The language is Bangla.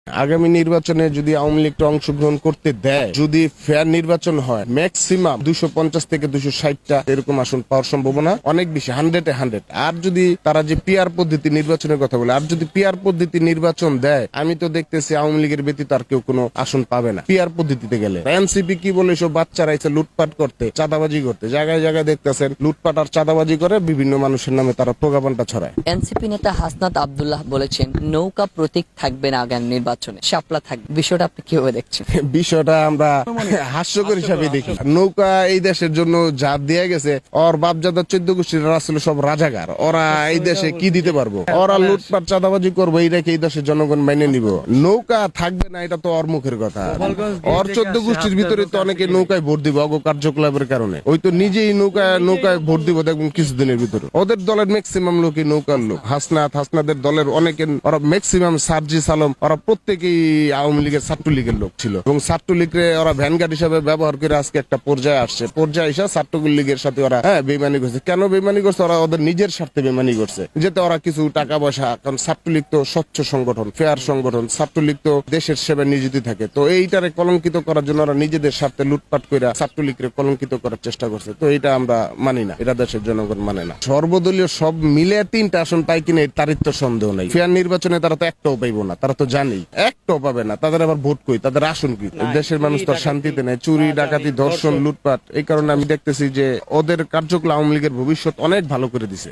আগামী নির্বাচনে যদি আওয়ামী লীগটা অংশগ্রহণ করতে দেয়, যদি ফেয়ার নির্বাচন হয়, ম্যাক্সিমাম 250 থেকে 260টা এরকম আসন পাওয়ার সম্ভাবনা অনেক বেশি, 100-100। আর যদি তারা যে পিআর পদ্ধতি নির্বাচনের কথা বলে, আর যদি পিআর পদ্ধতি নির্বাচন দেয়, আমি তো দেখতেছি আওয়ামী লীগের ব্যতীত আর কেউ কোনো আসন পাবে না পিআর পদ্ধতিতে গেলে। এনসিপি কি বলে, সব বাচ্চারা এসে লুটপাট করতে, চাঁদাবাজি করতে, জায়গায় জায়গায় দেখতেছেন লুটপাট আর চাঁদাবাজি করে বিভিন্ন মানুষের নামে তারা প্রজ্ঞাপনটা ছড়ায়। এনসিপি নেতা হাসনাত আব্দুল্লাহ বলেছেন নৌকা প্রতীক থাকবে না আগামী নির্বাচনে, শাপলা থাকবে। বিষয়টা আপনি কিভাবে দেখছেন? বিষয়টা আমরা হাস্যকর হিসাবে দেখি। নৌকা এই দেশের জন্য যা দিয়ে গেছে, ওর বাপজাদা 14 গোষ্ঠীর আসলে সব রাজাকার। ওরা এই দেশে কি দিতে পারবো? ওরা লুটপাট চাঁদাবাজি করবো, এইটাকে এই দেশের জনগণ মেনে নিব। নৌকা থাকবে না এটা তো ওর মুখের কথা। ওর 14 গোষ্ঠীর ভিতরে তো অনেকে নৌকায় ভোট দিব অগ কার্যকলাপের কারণে। ওই তো নিজেই নৌকায় ভোট দিব দেখবেন কিছুদিনের ভিতরে। ওদের দলের ম্যাক্সিমাম লোকই নৌকার লোক। হাসনাদের দলের অনেকে, ওরা ম্যাক্সিমাম সার্জিস আলম, ওরা প্রত্যেকেই আওয়ামী লীগের ছাত্রলীগের লোক ছিল এবং ছাত্রলীগকে ওরা ভ্যানগার্ড হিসাবে ব্যবহার করে আজকে একটা পর্যায়ে আসছে। পর্যায়ে এসে ছাত্রলীগের সাথে ওরা বেইমানি করছে। কেন বেইমানি করছে? ওরা ওদের নিজের স্বার্থে বেইমানি করছে, যেতে ওরা কিছু টাকা পয়সা, কারণ ছাত্রলীগ তো স্বচ্ছ সংগঠন, ফেয়ার সংগঠন, ছাত্রলীগ তো দেশের সেবায় নিয়োজিত থাকে। তো এইটারে কলঙ্কিত করার জন্য ওরা নিজেদের স্বার্থে লুটপাট করে ছাত্রলীগকে কলঙ্কিত করার চেষ্টা করছে। তো এটা আমরা মানি না, এটা দেশের জনগণ মানে না। সর্বদলীয় সব মিলে 3টা আসন পাই কিনা তারিখ তো সন্দেহ নাই। ফেয়ার নির্বাচনে তারা তো একটাও পাইবো না, তারা তো জানেই একটাও পাবে না। তাদের আবার ভোট কই, তাদের আসন কি? দেশের মানুষ তো শান্তিতে নেই, চুরি ডাকাতি ধর্ষণ লুটপাট। এই কারণে আমি দেখতেছি যে ওদের কার্যকলাপ আওয়ামী লীগের ভবিষ্যৎ অনেক ভালো করে দিছে।